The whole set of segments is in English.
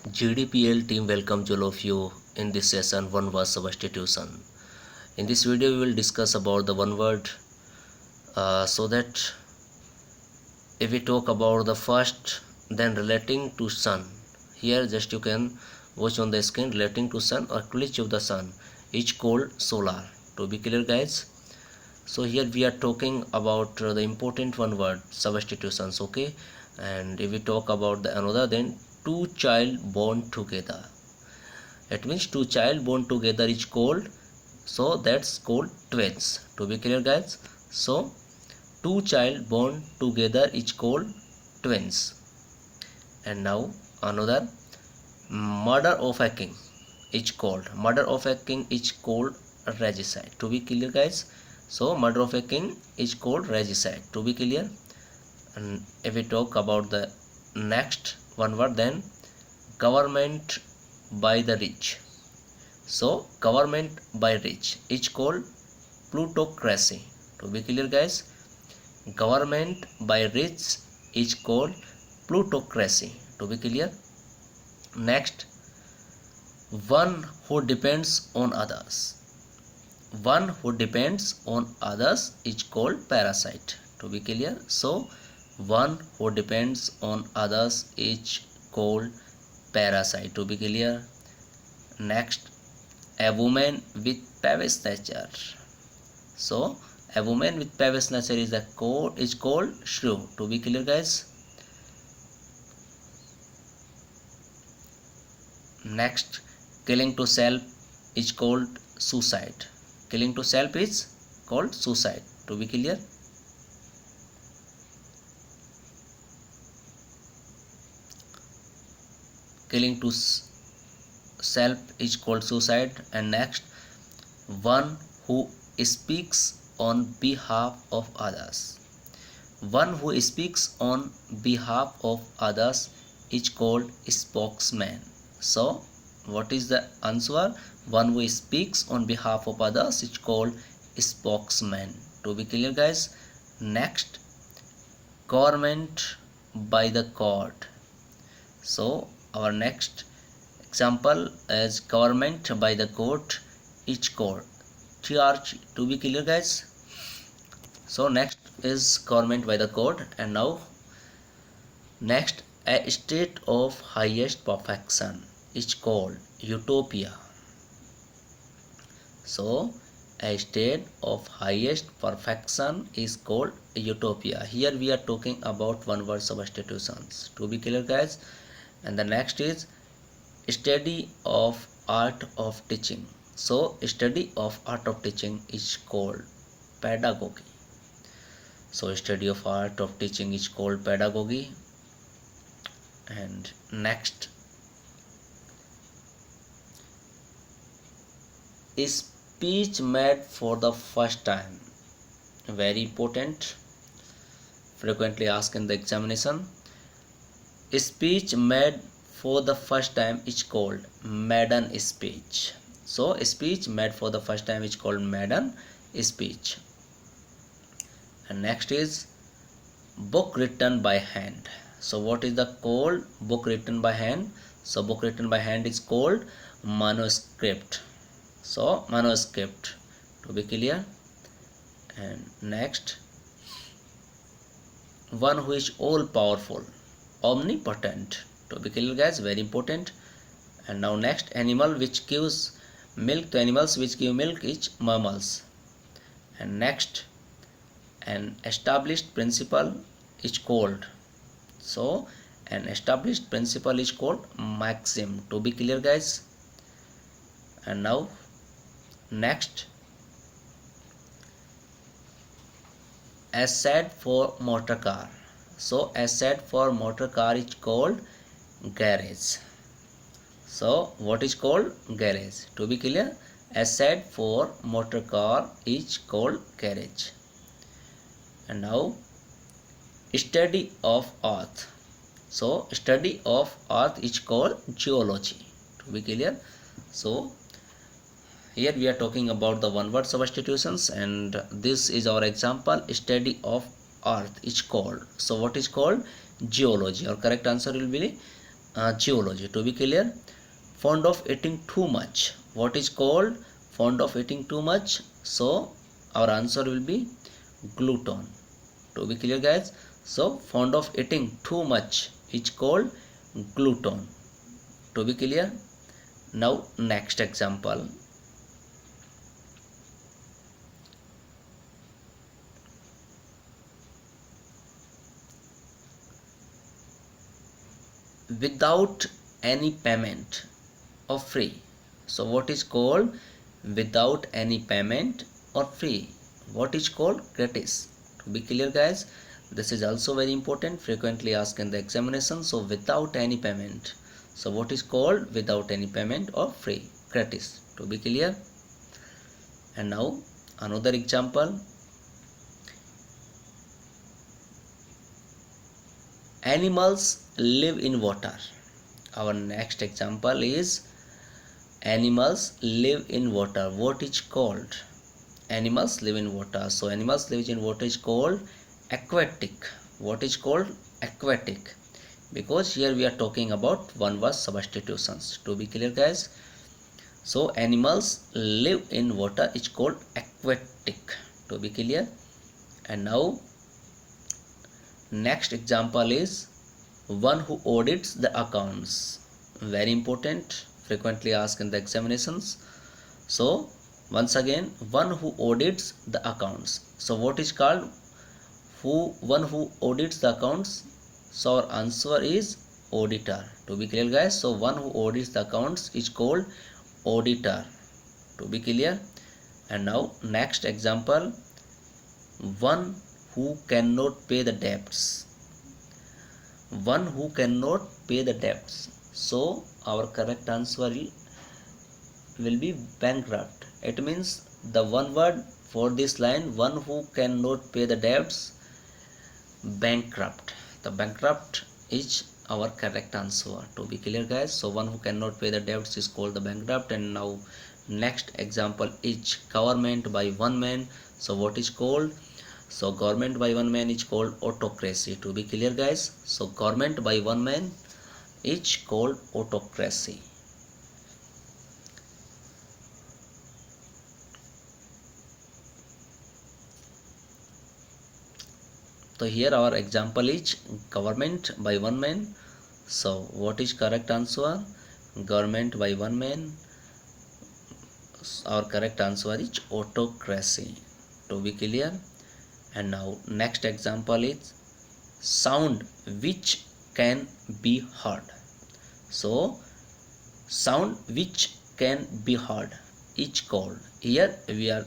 GDPL team welcomes all of you in this session one word substitution. In this video we will discuss about the one word so that if we talk about the first then relating to sun. Here just you can watch on the screen relating to sun or glitch of the sun is called solar. To be clear guys. So here we are talking about the important one word substitutions, okay, and if we talk about the another then two child born together, it means two child born together is called, so that's called twins. To be clear guys, so two child born together is called twins. And now another murder of a king is called regicide. To be clear guys, so murder of a king is called regicide. To be clear. And if we talk about the next one word then government by the rich, so government by rich is called plutocracy. To be clear guys, government by rich is called plutocracy. To be clear. Next, one who depends on others, is called parasite. To be clear, so one who depends on others is called parasite. To be clear. Next, a woman with perverse nature, so a woman with perverse nature is called shrew. To be clear guys. Next, killing to self is called suicide. Killing to self is called suicide. To be clear. Killing to self is called suicide. And next, one who speaks on behalf of others, is called spokesman. So what is the answer? One who speaks on behalf of others is called spokesman. To be clear guys. Next, government by the court, so our next example is government by the court is called TRG. To be clear guys. So next is government by the court. And now next, a state of highest perfection is called utopia. So a state of highest perfection is called utopia. Here we are talking about one word substitutions. To be clear guys. And the next is study of art of teaching, so study of art of teaching is called pedagogy. So study of art of teaching is called pedagogy. And next, speech made for the first time, very important, frequently asked in the examination. Speech made for the first time is called maiden speech. So speech made for the first time is called maiden speech. And next is book written by hand. So what is the called book written by hand? So book written by hand is called manuscript. So manuscript. To be clear. And next, one who is all powerful, omnipotent. To be clear guys, very important. And now next, animal which gives milk to animals which give milk is mammals. And next, an established principle is called, so an established principle is called maxim. To be clear guys. And now next, asset for motor car, so asset for motor car is called garage. So what is called garage? To be clear, asset for motor car is called garage. And now study of earth, so study of earth is called geology. To be clear. So here we are talking about the one word substitutions, and this is our example. Study of earth is called, so what is called geology. Our correct answer will be geology. To be clear, fond of eating too much. What is called fond of eating too much? So our answer will be gluten. To be clear, guys, so fond of eating too much is called gluten. To be clear. Now next example. Without any payment or free. So what is called without any payment or free? What is called gratis? To be clear, guys, this is also very important, frequently asked in the examination. So without any payment. So what is called without any payment or free? Gratis. To be clear. And now another example. Animals live in water. Our next example is animals live in water. What is called? Animals live in water. So animals live in water is called aquatic. What is called aquatic? Because here we are talking about one word substitutions. To be clear, guys. So animals live in water is called aquatic. To be clear. And now next example is one who audits the accounts. Very important, frequently asked in the examinations. So once again, one who audits the accounts. So what is called one who audits the accounts? So our answer is auditor. To be clear, guys, so one who audits the accounts is called auditor. To be clear. And now next example, one who cannot pay the debts. One who cannot pay the debts. So our correct answer will be bankrupt. It means the one word for this line, one who cannot pay the debts, bankrupt. The bankrupt is our correct answer. To be clear, guys, so one who cannot pay the debts is called the bankrupt. And now next example is government by one man. So what is called? So government by one man is called autocracy. To be clear, guys, so government by one man is called autocracy. So here our example is government by one man. So what is correct answer? Government by one man. Our correct answer is autocracy. To be clear. And now next example is sound which can be heard. So sound which can be heard is called. Here we are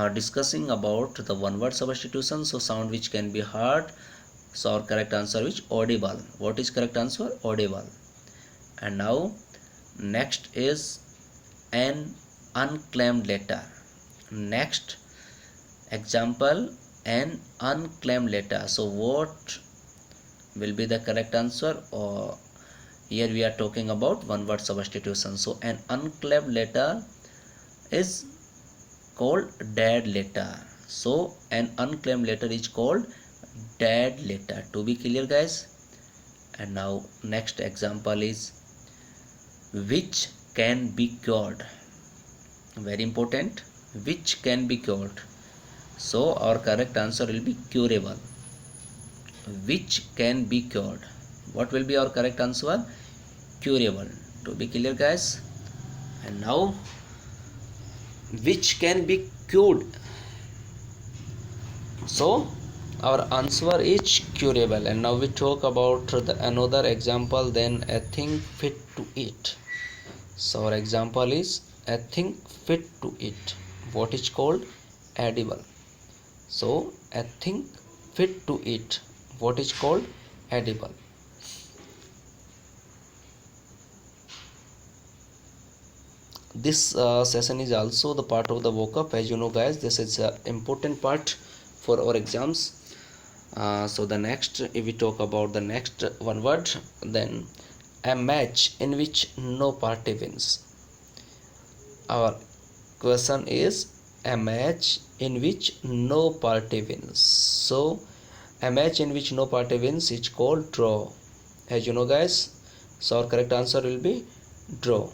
discussing about the one word substitution. So sound which can be heard. So our correct answer is audible. What is correct answer? Audible. And now next is an unclaimed letter. Next example, an unclaimed letter. So what will be the correct answer? Or here we are talking about one word substitution. So an unclaimed letter is called dead letter. So an unclaimed letter is called dead letter. To be clear, guys. And now next example is which can be cured. Very important, which can be cured. So our correct answer will be curable. Which can be cured. What will be our correct answer? Curable. To be clear, guys. And now which can be cured. So our answer is curable. And now we talk about another example, then a thing fit to eat. So our example is a thing fit to eat. What is called? Edible. So a thing fit to eat. What is called? Edible. This session is also the part of the vocab. As you know, guys, this is an important part for our exams. So the next, if we talk about the next one word, then a match in which no party wins. Our question is a match in which no party wins. So a match in which no party wins is called draw. as you know guys. So our correct answer will be draw.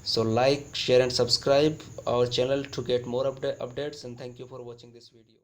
So like, share and subscribe our channel to get more updates, and thank you for watching this video.